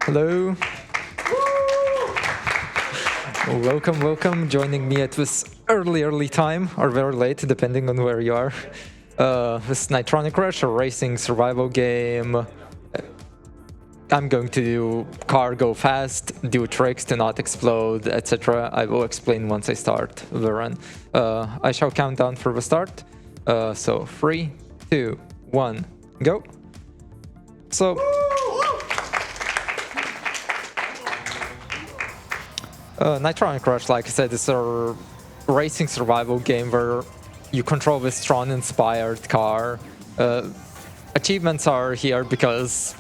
Hello. Welcome. Joining me at this early time, or very late, depending on where you are. This Nitronic Rush, a racing survival game. I'm going to do car go fast, do tricks to not explode, etc. I will explain once I start the run. I shall count down for the start. So 3, 2, 1, go. So Nitronic Rush, like I said, is a racing survival game where you control this Tron-inspired car. Achievements are here because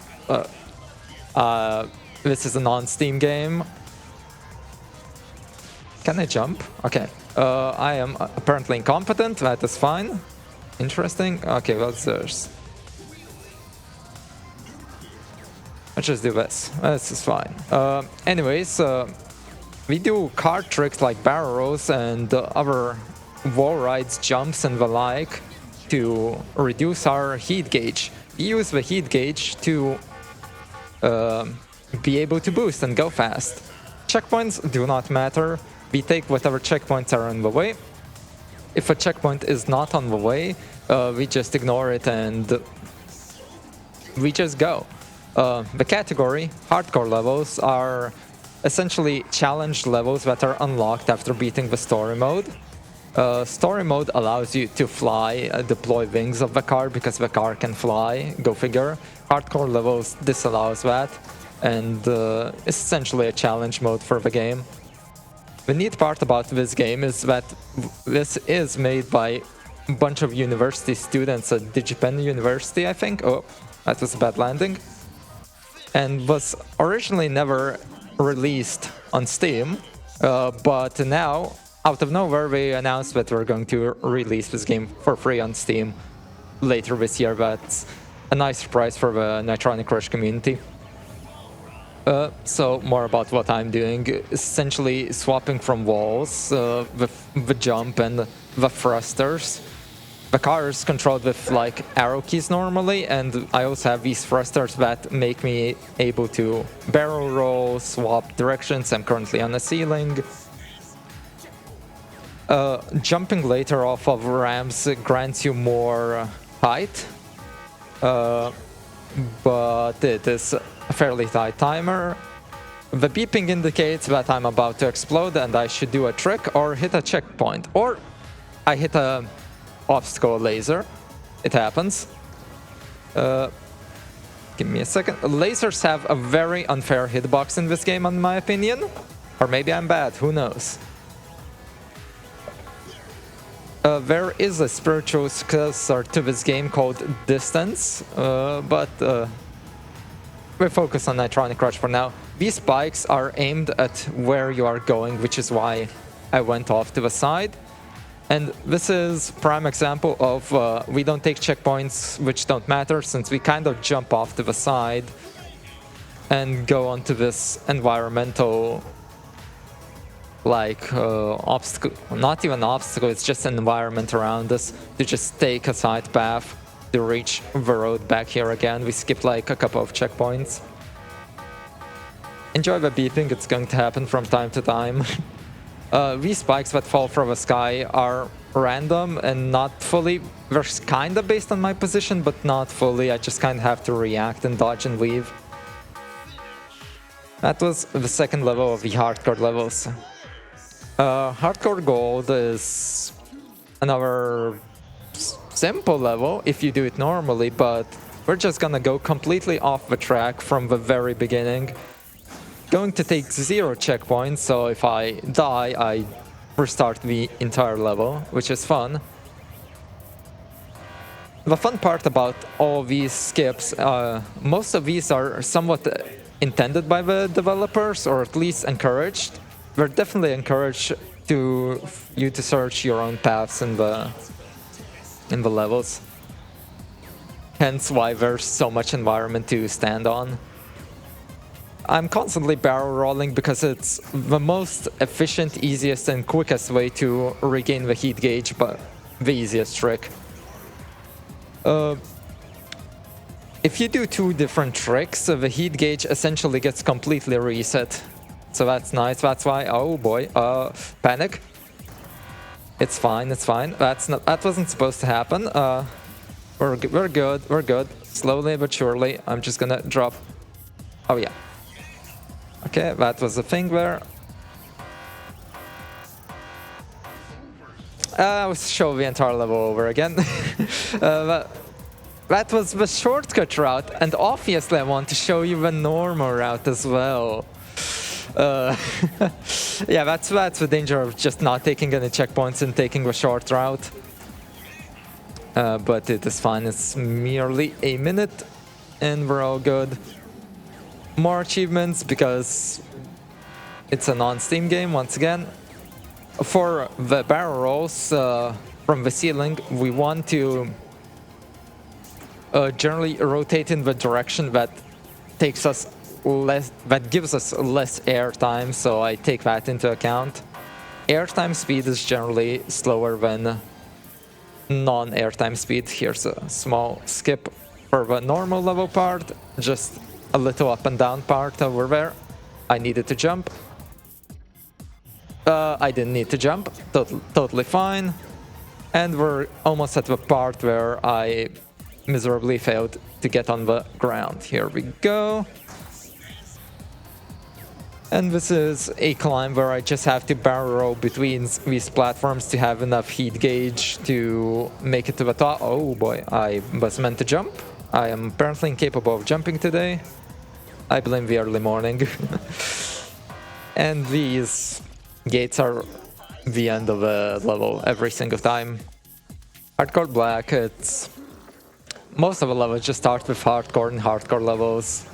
this is a non-Steam game. Can I jump? Okay. I am apparently incompetent. That is fine. Interesting. Okay, what's this? Let's just do this. This is fine. Anyways, we do car tricks like barrel rolls and other wall rides, jumps and the like to reduce our heat gauge. We use the heat gauge to be able to boost and go fast. Checkpoints do not matter. We take whatever checkpoints are in the way. If a checkpoint is not on the way, we just ignore it and we just go. The category, hardcore levels, are essentially challenge levels that are unlocked after beating the story mode. Story mode allows you to fly, deploy wings of the car because the car can fly, go figure. Hardcore levels disallows that, and it's essentially a challenge mode for the game. The neat part about this game is that this is made by a bunch of university students at Digipen University, I think. Oh, that was a bad landing. And was originally never released on Steam, but now, out of nowhere, we announced that we're going to release this game for free on Steam later this year. That's a nice surprise for the Nitronic Rush community. So more about what I'm doing, essentially swapping from walls, the jump and the thrusters. The car is controlled with like arrow keys normally, and I also have these thrusters that make me able to barrel roll, swap directions. I'm currently on the ceiling. Jumping later off of ramps grants you more height, but it is a fairly tight timer. The beeping indicates that I'm about to explode and I should do a trick or hit a checkpoint, or I hit a obstacle laser. It happens. Give me a second. Lasers have a very unfair hitbox in this game, in my opinion. Or maybe I'm bad, who knows. There is a spiritual successor to this game called Distance, but we focus on Nitronic Rush for now. These spikes are aimed at where you are going, which is why I went off to the side. And this is prime example of we don't take checkpoints which don't matter, since we kind of jump off to the side and go onto this environmental like obstacle, not even obstacle, it's just an environment around us to just take a side path to reach the road back here again. We skip like a couple of checkpoints. Enjoy the beeping, it's going to happen from time to time. These spikes that fall from the sky are random and not fully, they're kind of based on my position, but not fully. I just kind of have to react and dodge and weave. That was the second level of the hardcore levels. Hardcore Gold is another simple level if you do it normally, but we're just gonna go completely off the track from the very beginning. Going to take 0 checkpoints, so if I die, I restart the entire level, which is fun. The fun part about all these skips, most of these are somewhat intended by the developers, or at least encouraged. We're definitely encouraged you to search your own paths in the levels. Hence why there's so much environment to stand on. I'm constantly barrel rolling because it's the most efficient, easiest and quickest way to regain the heat gauge, but the easiest trick. If if you do two different tricks, the heat gauge essentially gets completely reset. So that's nice. That's why, oh boy, panic. It's fine, it's fine. That wasn't supposed to happen. We're good, we're good. Slowly but surely, I'm just gonna drop. Oh yeah. Okay, that was the thing there. I will show the entire level over again. That was the shortcut route, and obviously I want to show you the normal route as well. Yeah, that's the danger of just not taking any checkpoints and taking the short route. But it is fine, it's merely a minute, and we're all good. More achievements, because it's a non-Steam game, once again. For the barrel rolls from the ceiling, we want to generally rotate in the direction that takes us less, that gives us less airtime, so I take that into account. Airtime speed is generally slower than non-airtime speed. Here's a small skip for the normal level part, just a little up and down part over there. I needed to jump. I didn't need to jump, totally fine. And we're almost at the part where I miserably failed to get on the ground. Here we go. And this is a climb where I just have to barrel roll between these platforms to have enough heat gauge to make it to the top. Oh boy, I was meant to jump. I am apparently incapable of jumping today. I blame the early morning. And these gates are the end of the level every single time. Hardcore black, it's... most of the levels just start with hardcore and hardcore levels.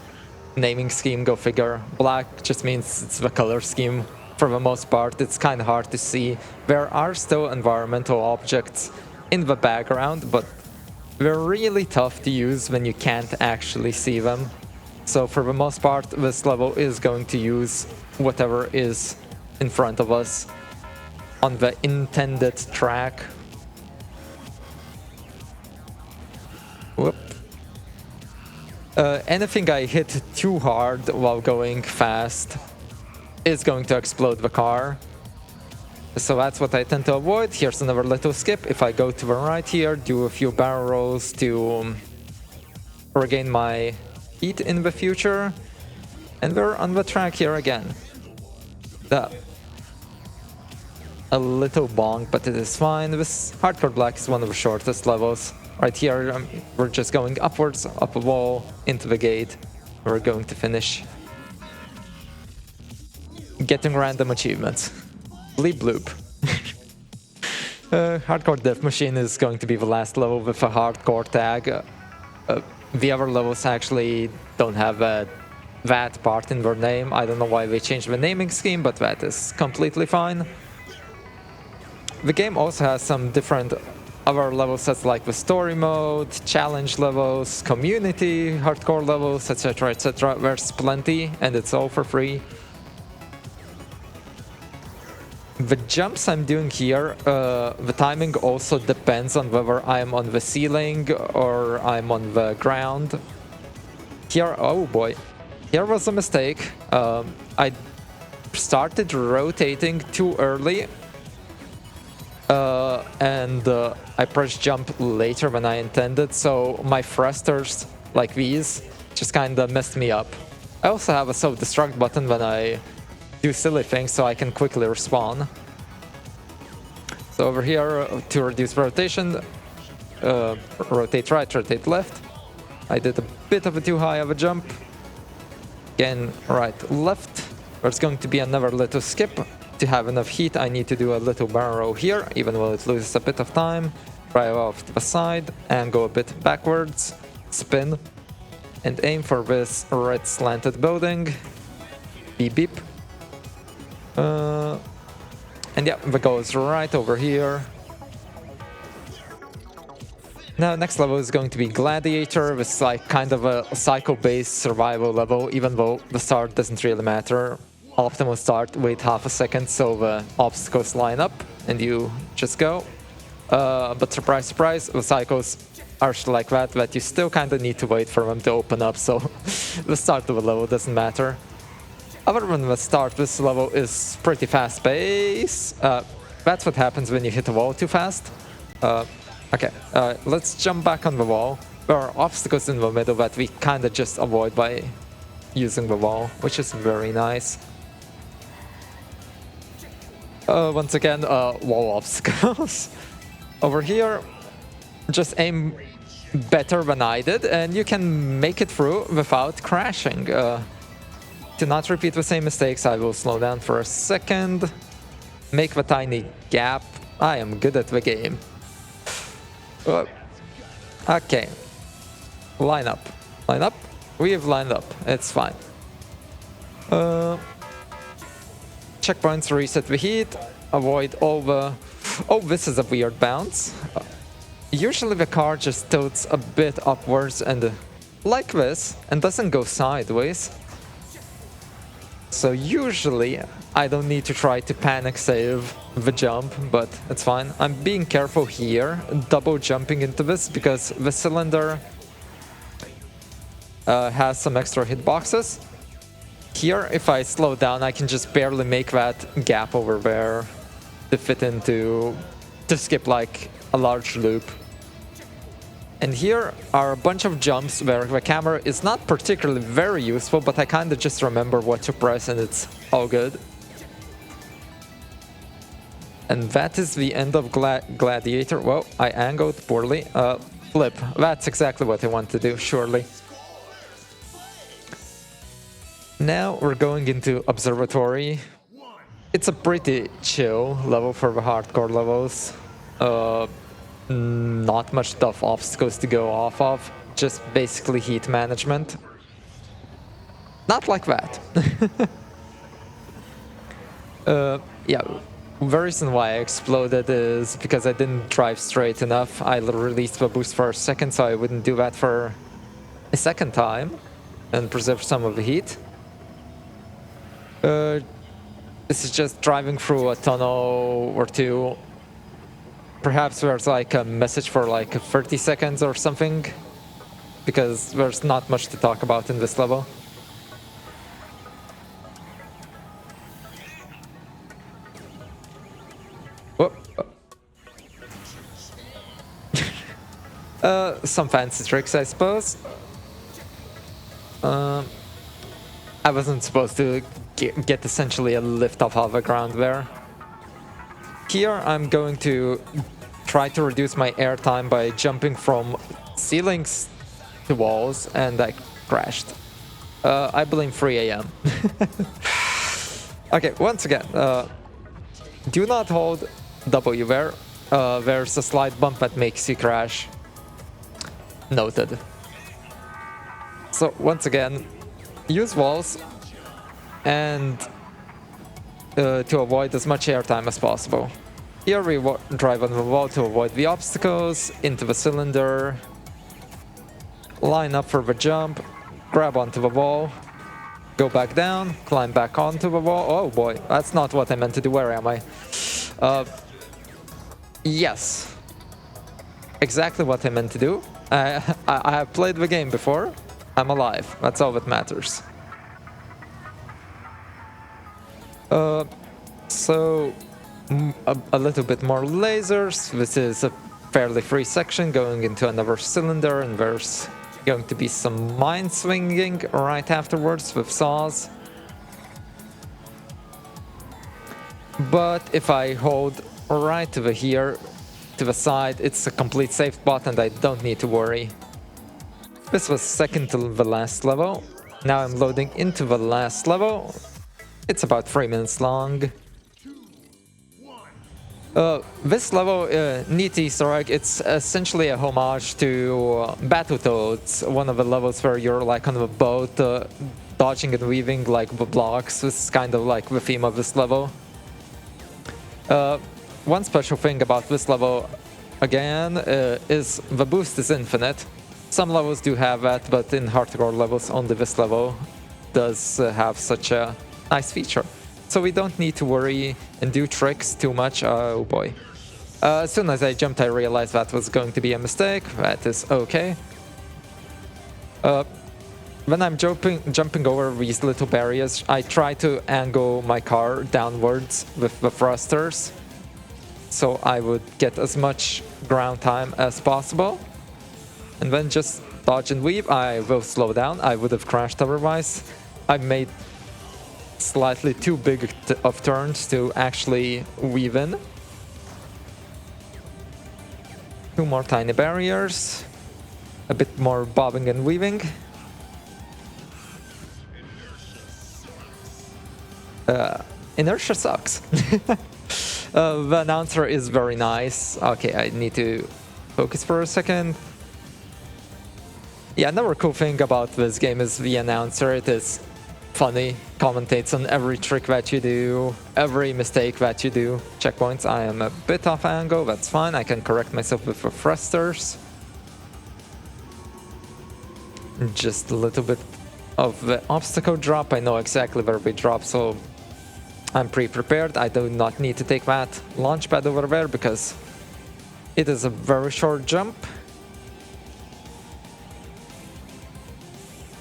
Naming scheme, go figure. Black just means it's the color scheme. For the most part, it's kind of hard to see. There are still environmental objects in the background, but they're really tough to use when you can't actually see them. So for the most part, this level is going to use whatever is in front of us on the intended track. Whoop. Anything I hit too hard while going fast is going to explode the car. So that's what I tend to avoid. Here's another little skip. If I go to the right here, do a few barrel rolls to regain my heat in the future. And we're on the track here again. A little bonk, but it is fine. This hardcore black is one of the shortest levels. Right here, we're just going upwards, up a wall, into the gate. We're going to finish getting random achievements. Bleep bloop. Hardcore Death Machine is going to be the last level with a hardcore tag. The other levels actually don't have that part in their name. I don't know why they changed the naming scheme, but that is completely fine. The game also has some different other level sets like the story mode, challenge levels, community, hardcore levels, etc, etc. There's plenty, and it's all for free. The jumps I'm doing here, the timing also depends on whether I'm on the ceiling or I'm on the ground. Here, oh boy, here was a mistake. I started rotating too early. And I pressed jump later than I intended, so my thrusters, like these, just kinda messed me up. I also have a self-destruct button when I do silly things, so I can quickly respawn. So over here, to reduce rotation, rotate right, rotate left. I did a bit of a too high of a jump. Again, right, left. There's going to be another little skip. To have enough heat, I need to do a little barrel roll here, even though it loses a bit of time. Drive off to the side and go a bit backwards. Spin and aim for this red slanted building. Beep beep. And yeah, the goal is right over here. Now, next level is going to be Gladiator. This is like kind of a cycle-based survival level, even though the start doesn't really matter. Optimal start, wait half a second so the obstacles line up and you just go. But surprise, surprise, the cycles harsh like that you still kind of need to wait for them to open up, so the start of a level doesn't matter. Other than the start, this level is pretty fast pace. That's what happens when you hit a wall too fast. Okay, let's jump back on the wall. There are obstacles in the middle that we kind of just avoid by using the wall, which is very nice. Once again, wall obstacles. Over here, just aim better than I did, and you can make it through without crashing. To not repeat the same mistakes, I will slow down for a second. Make the tiny gap. I am good at the game. Okay. Line up. Line up. We have lined up. It's fine. Checkpoints reset the heat. Avoid all the... Oh, this is a weird bounce. Usually the car just tilts a bit upwards and like this and doesn't go sideways. So usually I don't need to try to panic save the jump, but it's fine. I'm being careful here, double jumping into this because the cylinder has some extra hitboxes. Here, if I slow down, I can just barely make that gap over there to fit into, to skip like a large loop. And here are a bunch of jumps where the camera is not particularly very useful, but I kind of just remember what to press and it's all good. And that is the end of Gladiator. Well, I angled poorly. Flip. That's exactly what I want to do, surely. Now we're going into Observatory. It's a pretty chill level for the hardcore levels. Not much tough obstacles to go off of, just basically heat management. Not like that. Yeah, the reason why I exploded is because I didn't drive straight enough. I released the boost for a second, so I wouldn't do that for a second time and preserve some of the heat. This is just driving through a tunnel or two. Perhaps there's like a message for like 30 seconds or something, because there's not much to talk about in this level. Whoop. Some fancy tricks, I suppose. I wasn't supposed to get essentially a lift off of the ground there. Here I'm going to try to reduce my airtime by jumping from ceilings to walls, and I crashed. I blame 3 AM. Okay, once again, do not hold W there. There's a slight bump that makes you crash. Noted. So once again, use walls and to avoid as much airtime as possible. Here we drive on the wall to avoid the obstacles, into the cylinder, line up for the jump, grab onto the wall, go back down, climb back onto the wall. Oh boy, that's not what I meant to do. Where am I? Yes. Exactly what I meant to do. I have played the game before. I'm alive. That's all that matters. So a little bit more lasers. This is a fairly free section going into another cylinder, and there's going to be some mine swinging right afterwards with saws. But if I hold right over here to the side, it's a complete safe spot and I don't need to worry. This was second to the last level. Now I'm loading into the last level. It's about 3 minutes long. This level, neat Easter egg, it's essentially a homage to Battletoads, one of the levels where you're like on a boat, dodging and weaving like the blocks. This is kind of like the theme of this level. One special thing about this level, again, is the boost is infinite. Some levels do have that, but in hardcore levels, only this level does have such a nice feature. So we don't need to worry and do tricks too much. Oh boy. As soon as I jumped, I realized that was going to be a mistake. That is okay. When I'm jumping over these little barriers, I try to angle my car downwards with the thrusters, so I would get as much ground time as possible. And then just dodge and weave. I will slow down. I would have crashed otherwise. I made slightly too big of turns to actually weave in. 2 more tiny barriers. A bit more bobbing and weaving. Inertia sucks. The announcer is very nice. Okay, I need to focus for a second. Yeah, another cool thing about this game is the announcer. It is funny, commentates on every trick that you do, every mistake that you do. Checkpoints, I am a bit off angle, that's fine. I can correct myself with the thrusters. Just a little bit of the obstacle drop. I know exactly where we drop, so I'm pre-prepared. I do not need to take that launch pad over there because it is a very short jump.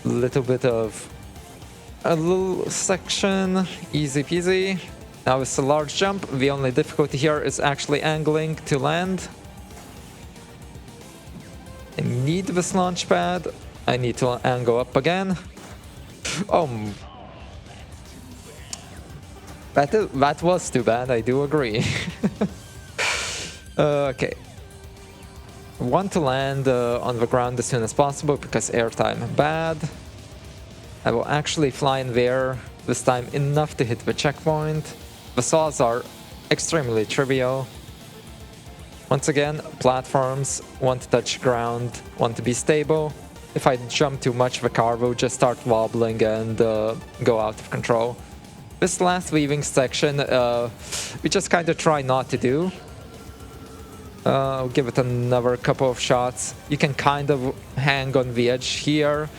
Little bit of a little section, easy peasy. Now it's a large jump. The only difficulty here is actually angling to land. I need this launch pad. I need to angle up again. Oh, that was too bad, I do agree. Okay. Want to land on the ground as soon as possible because airtime bad. I will actually fly in there, this time enough to hit the checkpoint. The saws are extremely trivial. Once again, platforms want to touch ground, want to be stable. If I jump too much, the car will just start wobbling and go out of control. This last weaving section, we just kind of try not to do. I'll give it another couple of shots. You can kind of hang on the edge here.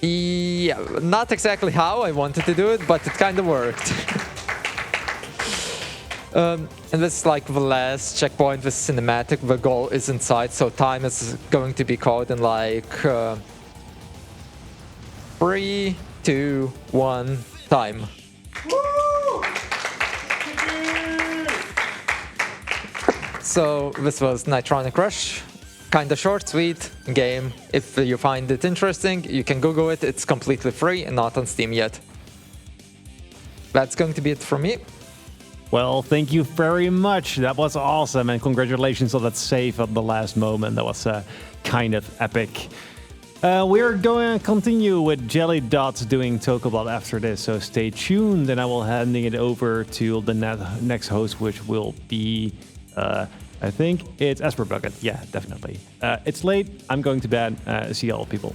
Yeah, not exactly how I wanted to do it, but it kind of worked. And this is like the last checkpoint with cinematic. The goal is inside, so time is going to be called in like 3, 2, 1, time. So this was Nitronic Rush. Kinda short, sweet game. If you find it interesting, you can Google it. It's completely free and not on Steam yet. That's going to be it from me. Well, thank you very much. That was awesome, and congratulations on that save at the last moment. That was kind of epic. We're going to continue with Jelly Dots doing Tokobot after this, so stay tuned, and I will handing it over to the next host, which will be, I think it's Esper Bucket. Yeah, definitely. It's late. I'm going to bed. See you all, people.